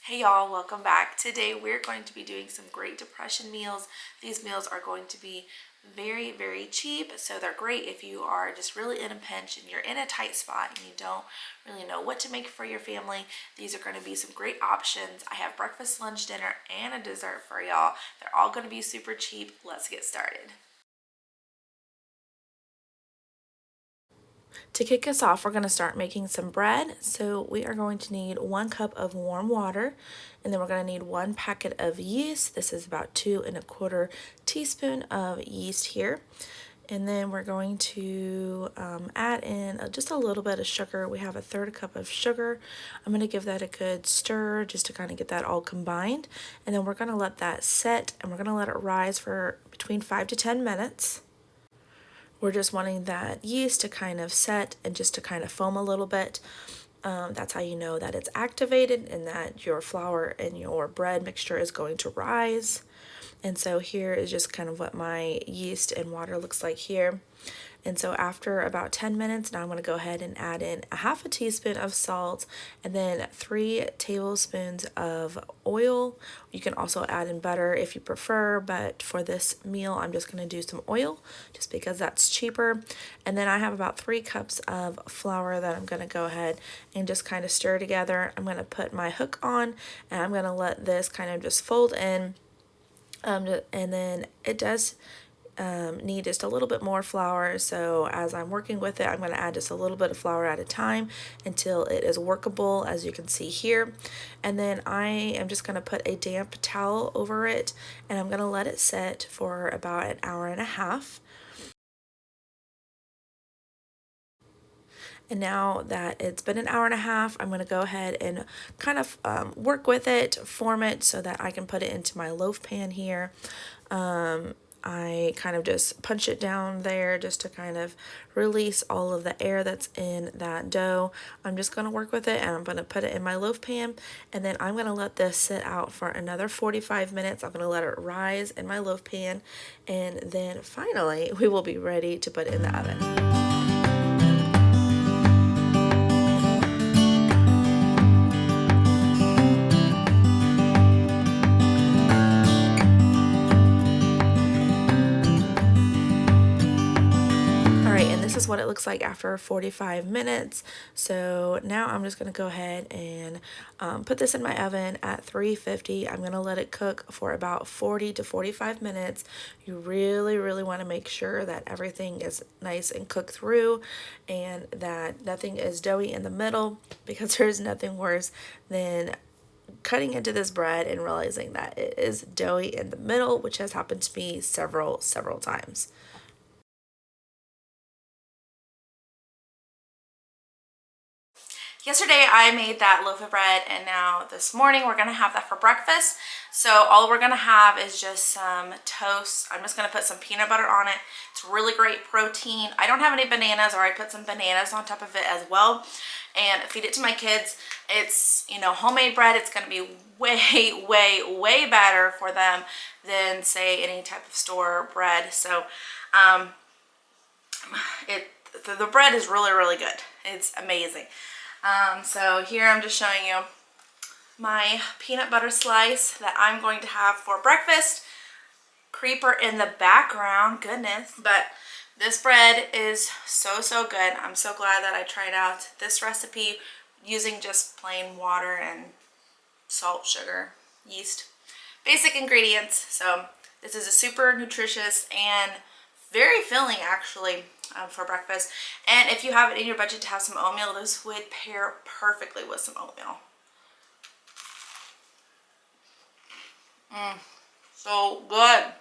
Hey y'all, welcome back. Today we're going to be doing some Great Depression meals. These meals are going to be very cheap, so they're great if you are just really in a pinch and you're in a tight spot and you don't really know what to make for your family. These are going to be some great options. I have breakfast, lunch, dinner, and a dessert for y'all. They're all going to be super cheap. Let's get started. To kick us off, we're going to start making some bread. So we are going to need 1 cup of warm water, and then we're going to need 1 packet of yeast. This is about 2¼ teaspoon of yeast here. And then we're going to add in just a little bit of sugar. We have 1/3 cup of sugar. I'm going to give that a good stir just to kind of get that all combined. And then we're going to let that set, and we're going to let it rise for between 5 to 10 minutes. We're just wanting that yeast to kind of set and just to kind of foam a little bit. That's how you know that it's activated and that your flour and your bread mixture is going to rise. And so here is just kind of what my yeast and water looks like here. And so after about 10 minutes, now I'm going to go ahead and add in 1/2 teaspoon of salt and then 3 tablespoons of oil. You can also add in butter if you prefer, but for this meal, I'm just going to do some oil just because that's cheaper. And then I have about 3 cups of flour that I'm going to go ahead and just kind of stir together. I'm going to put my hook on and I'm going to let this kind of just fold in. And then it does need just a little bit more flour, so as I'm working with it, I'm going to add just a little bit of flour at a time until it is workable, as you can see here. And then I am just going to put a damp towel over it, and I'm going to let it set for about 1.5 hours. And now that it's been 1.5 hours, I'm going to go ahead and kind of work with it, form it so that I can put it into my loaf pan here. I kind of just punch it down there just to kind of release all of the air that's in that dough. I'm just going to work with it and I'm going to put it in my loaf pan, and then I'm going to let this sit out for another 45 minutes. I'm going to let it rise in my loaf pan, and then finally we will be ready to put it in the oven. This is what it looks like after 45 minutes. So now I'm just going to go ahead and put this in my oven at 350. I'm going to let it cook for about 40 to 45 minutes. You really want to make sure that everything is nice and cooked through and that nothing is doughy in the middle, because there's nothing worse than cutting into this bread and realizing that it is doughy in the middle, which has happened to me several times. Yesterday I made that loaf of bread, and now this morning we're gonna have that for breakfast. So all we're gonna have is just some toast. I'm just gonna put some peanut butter on it. It's really great protein. I don't have any bananas, or I put some bananas on top of it as well, and feed it to my kids. It's, you know, homemade bread. It's gonna be way better for them than, say, any type of store bread. So the bread is really good. It's amazing. So here I'm just showing you my peanut butter slice that I'm going to have for breakfast. Creeper in the background, goodness. But this bread is so good. I'm so glad that I tried out this recipe using just plain water and salt, sugar, yeast. Basic ingredients. So this is a super nutritious and very filling, actually, for breakfast. And if you have it in your budget to have some oatmeal, this would pair perfectly with some oatmeal. So good.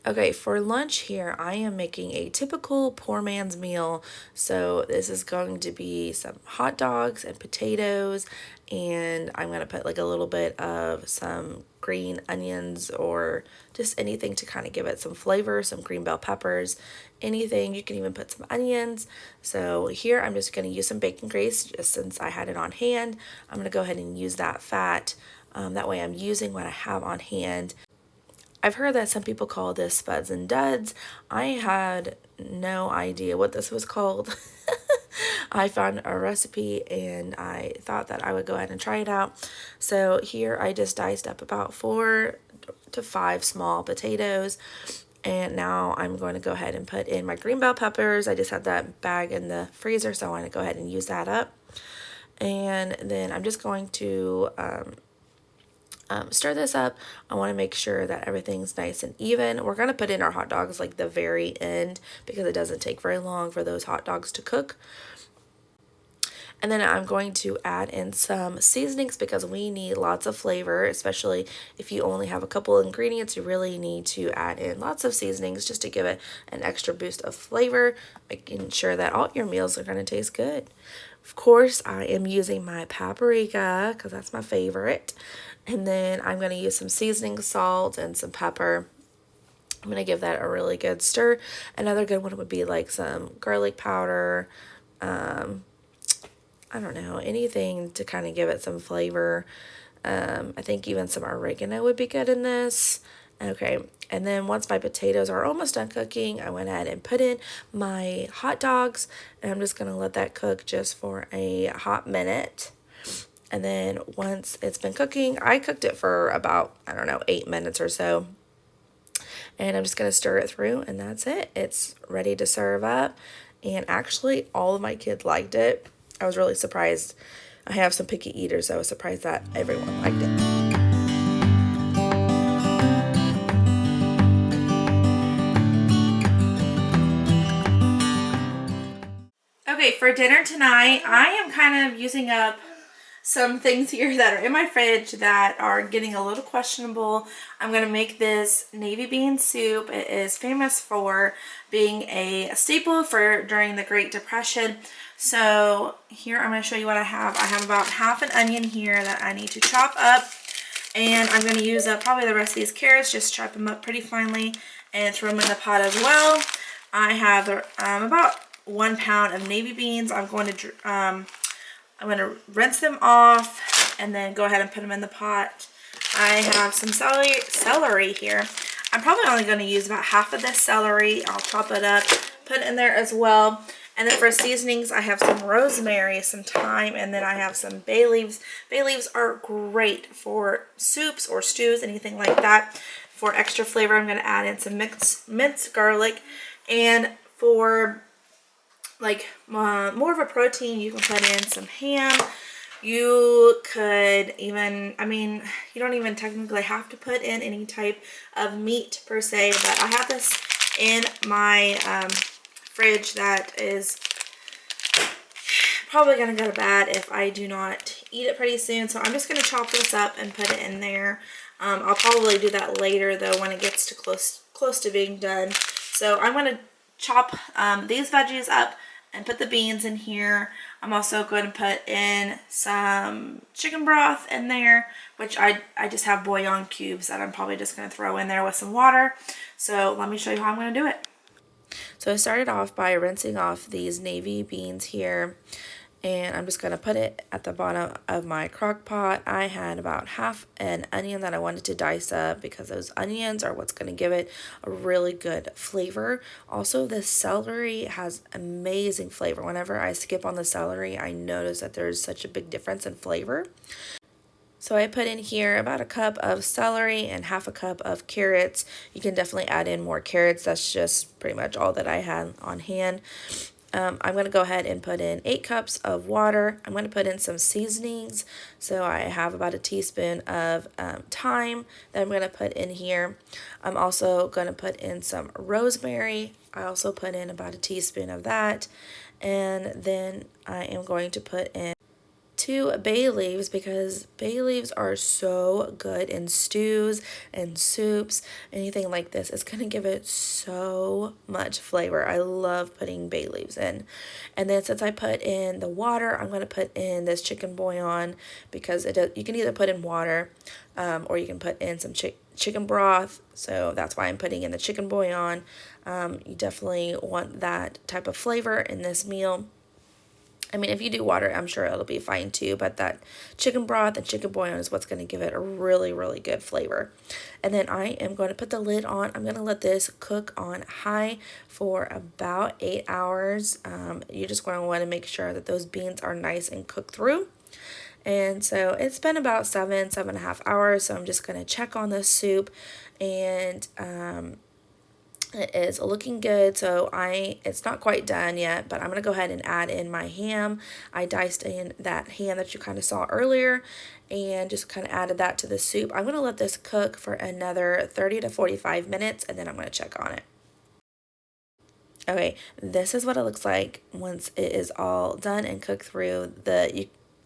Okay, for lunch here, I am making a typical poor man's meal. So this is going to be some hot dogs and potatoes, and I'm going to put like a little bit of some green onions or just anything to kind of give it some flavor, some green bell peppers, anything. You can even put some onions. So here I'm just going to use some bacon grease just since I had it on hand. I'm going to go ahead and use that fat. That way I'm using what I have on hand. I've heard that some people call this Spuds and Duds. I had no idea what this was called. I found a recipe and I thought that I would go ahead and try it out. So here I just diced up about 4 to 5 small potatoes. And now I'm going to go ahead and put in my green bell peppers. I just had that bag in the freezer, so I want to go ahead and use that up. And then I'm just going to stir this up. I want to make sure that everything's nice and even. We're going to put in our hot dogs like the very end because it doesn't take very long for those hot dogs to cook. And then I'm going to add in some seasonings because we need lots of flavor, especially if you only have a couple ingredients. You really need to add in lots of seasonings just to give it an extra boost of flavor, making sure that all your meals are going to taste good. Of course, I am using my paprika because that's my favorite. And then I'm going to use some seasoning salt and some pepper. I'm going to give that a really good stir. Another good one would be like some garlic powder, I don't know, anything to kind of give it some flavor. I think even some oregano would be good in this. Okay, and then once my potatoes are almost done cooking, I went ahead and put in my hot dogs, and I'm just going to let that cook just for a hot minute. And then once it's been cooking, I cooked it for about, I don't know, 8 minutes or so. And I'm just going to stir it through, and that's it. It's ready to serve up. And actually, all of my kids liked it. I was really surprised. I have some picky eaters, so I was surprised that everyone liked it. Okay, for dinner tonight, I am kind of using up some things here that are in my fridge that are getting a little questionable. I'm going to make this navy bean soup. It is famous for being a staple for during the Great Depression. So here I'm going to show you what I have. I have about half an onion here that I need to chop up. And I'm going to use up probably the rest of these carrots, just chop them up pretty finely and throw them in the pot as well. I have about 1 pound of navy beans. I'm going to rinse them off and then go ahead and put them in the pot. I have some celery here. I'm probably only going to use about half of this celery. I'll chop it up, put it in there as well. And then for seasonings, I have some rosemary, some thyme, and then I have some bay leaves. Bay leaves are great for soups or stews, anything like that. For extra flavor, I'm going to add in some minced garlic. And for like more of a protein, you can put in some ham. You could even, I mean, you don't even technically have to put in any type of meat per se, but I have this in my fridge that is probably going to go bad if I do not eat it pretty soon. So I'm just going to chop this up and put it in there. I'll probably do that later though when it gets to close to being done. So I'm going to chop these veggies up and put the beans in here. I'm also going to put in some chicken broth in there, which I just have bouillon cubes that I'm probably just going to throw in there with some water. So let me show you how I'm going to do it. So I started off by rinsing off these navy beans here, and I'm just going to put it at the bottom of my crock pot. I had about half an onion that I wanted to dice up because those onions are what's going to give it a really good flavor. Also, the celery has amazing flavor. Whenever I skip on the celery, I notice that there's such a big difference in flavor. So I put in here about a cup of celery and half a cup of carrots. You can definitely add in more carrots. That's just pretty much all that I had on hand. I'm going to go ahead and put in 8 cups of water. I'm going to put in some seasonings. So I have about a teaspoon of thyme that I'm going to put in here. I'm also going to put in some rosemary. I also put in about a teaspoon of that. And then I am going to put in 2 bay leaves because bay leaves are so good in stews and soups, anything like this. It's going to give it so much flavor. I love putting bay leaves in. And then since I put in the water, I'm going to put in this chicken bouillon because you can either put in water or you can put in some chicken broth. So that's why I'm putting in the chicken bouillon. You definitely want that type of flavor in this meal. I mean, if you do water, I'm sure it'll be fine too, but that chicken broth and chicken bouillon is what's going to give it a really, really good flavor. And then I am going to put the lid on. I'm going to let this cook on high for about 8 hours. You're just going to want to make sure that those beans are nice and cooked through. And so it's been about 7.5 hours. So I'm just going to check on this soup, and it is looking good. So it's not quite done yet, but I'm going to go ahead and add in my ham. I diced in that ham that you kind of saw earlier and just kind of added that to the soup. I'm going to let this cook for another 30 to 45 minutes, and then I'm going to check on it. Okay, this is what it looks like once it is all done and cooked through.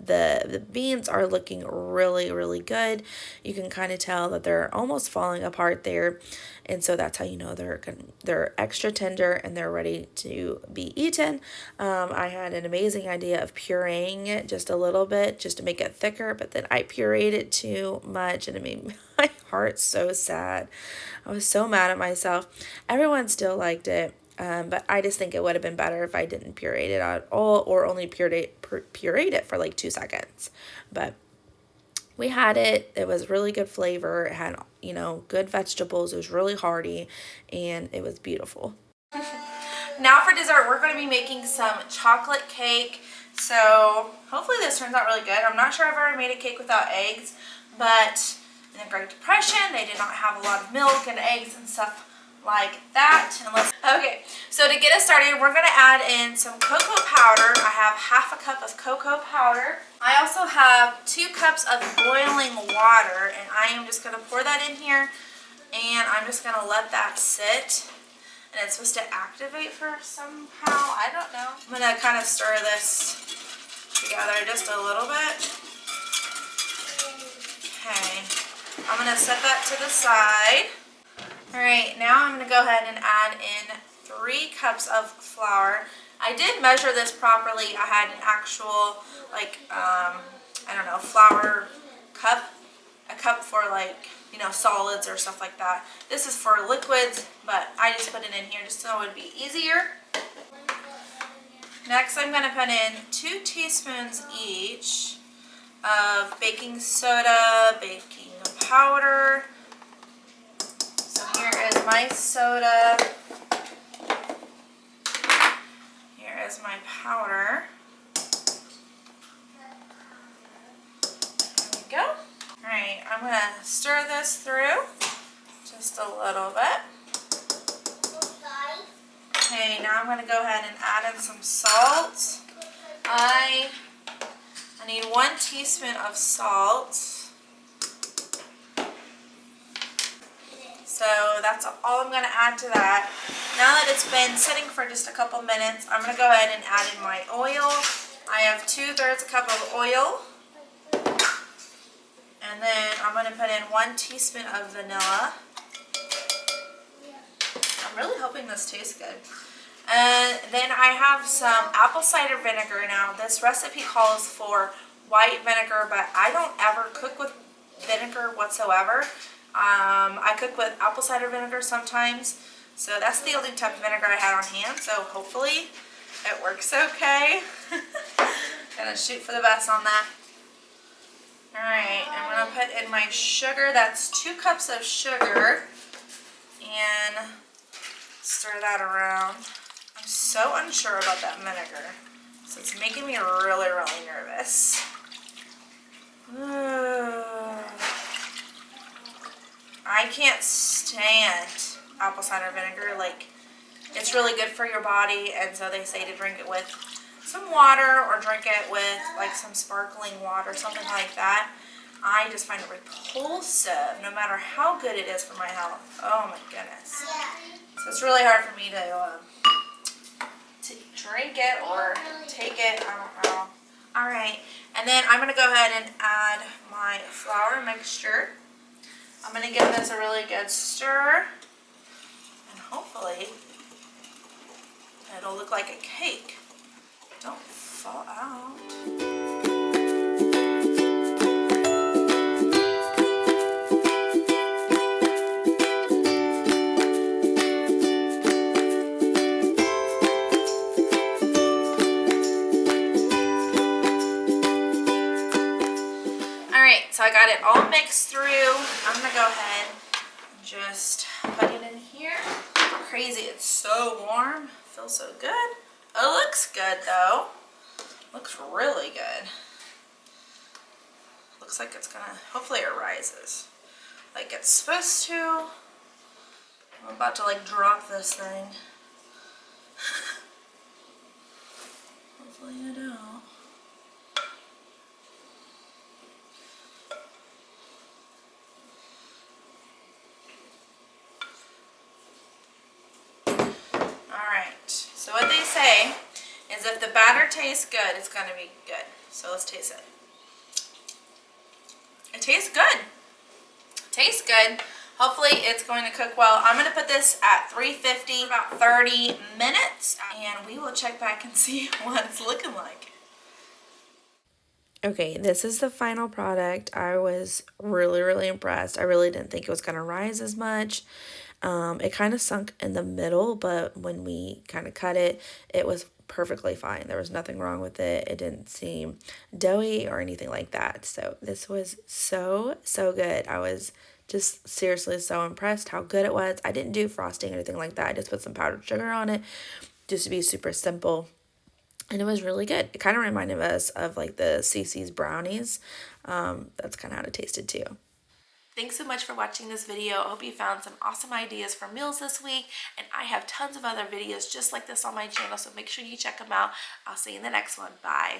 The beans are looking really, really good. You can kind of tell that they're almost falling apart there, and so that's how you know they're extra tender and they're ready to be eaten. I had an amazing idea of pureeing it just a little bit just to make it thicker, but then I pureed it too much and it made my heart so sad. I was so mad at myself. Everyone still liked it. But I just think it would have been better if I didn't puree it at all, or only pureed it for like 2 seconds. But we had it. It was really good flavor. It had, good vegetables. It was really hearty, and it was beautiful. Now for dessert, we're going to be making some chocolate cake. So hopefully this turns out really good. I'm not sure I've ever made a cake without eggs, but in the Great Depression, they did not have a lot of milk and eggs and stuff like that. Okay, so to get us started, we're going to add in some cocoa powder. I have half a cup of cocoa powder. I also have 2 cups of boiling water, and I am just going to pour that in here, and I'm just going to let that sit. And it's supposed to activate for somehow, I don't know. I'm going to kind of stir this together just a little bit. Okay, I'm going to set that to the side. Alright, now I'm going to go ahead and add in 3 cups of flour. I did measure this properly. I had an actual, flour cup. A cup for solids or stuff like that. This is for liquids, but I just put it in here just so it would be easier. Next, I'm going to put in 2 teaspoons each of baking soda, baking powder. Here is my soda. Here is my powder. There we go. Alright, I'm going to stir this through just a little bit. Okay, now I'm going to go ahead and add in some salt. I need 1 teaspoon of salt. So that's all I'm going to add to that. Now that it's been sitting for just a couple minutes, I'm going to go ahead and add in my oil. I have 2/3 cup of oil. And then I'm going to put in 1 teaspoon of vanilla. I'm really hoping this tastes good. And then I have some apple cider vinegar. Now this recipe calls for white vinegar, but I don't ever cook with vinegar whatsoever. I cook with apple cider vinegar sometimes, so that's the only type of vinegar I had on hand, so hopefully it works okay. Gonna shoot for the best on that. Alright, I'm gonna put in my sugar. That's 2 cups of sugar, and stir that around. I'm so unsure about that vinegar, so it's making me really, really nervous. I can't stand apple cider vinegar. It's really good for your body, and so they say to drink it with some water or drink it with some sparkling water, something like that. I just find it repulsive, no matter how good it is for my health. Oh my goodness. So it's really hard for me to drink it or take it. I don't know. Alright, and then I'm going to go ahead and add my flour mixture. I'm going to give this a really good stir, and hopefully it'll look like a cake. Don't fall out. Alright, so I got it all mixed through. I'm going to go ahead and just put it in here. Crazy, it's so warm. Feels so good. It looks good though. Looks really good. Looks like it's gonna, hopefully it rises like it's supposed to. I'm about to like drop this thing. Hopefully I don't. Alright, so what they say is if the batter tastes good, it's gonna be good. So let's taste it. It tastes good. Tastes good. Hopefully it's going to cook well. I'm going to put this at 350 about 30 minutes and we will check back and see what it's looking like. Okay, this is the final product. I was really impressed. I really didn't think it was going to rise as much. It kind of sunk in the middle, but when we kind of cut it, it was perfectly fine. There was nothing wrong with it. It didn't seem doughy or anything like that. So this was so good. I was just seriously so impressed how good it was. I didn't do frosting or anything like that. I just put some powdered sugar on it just to be super simple. And it was really good. It kind of reminded us of like the CC's brownies. That's kind of how it tasted too. Thanks so much for watching this video. I hope you found some awesome ideas for meals this week. And I have tons of other videos just like this on my channel, so make sure you check them out. I'll see you in the next one. Bye.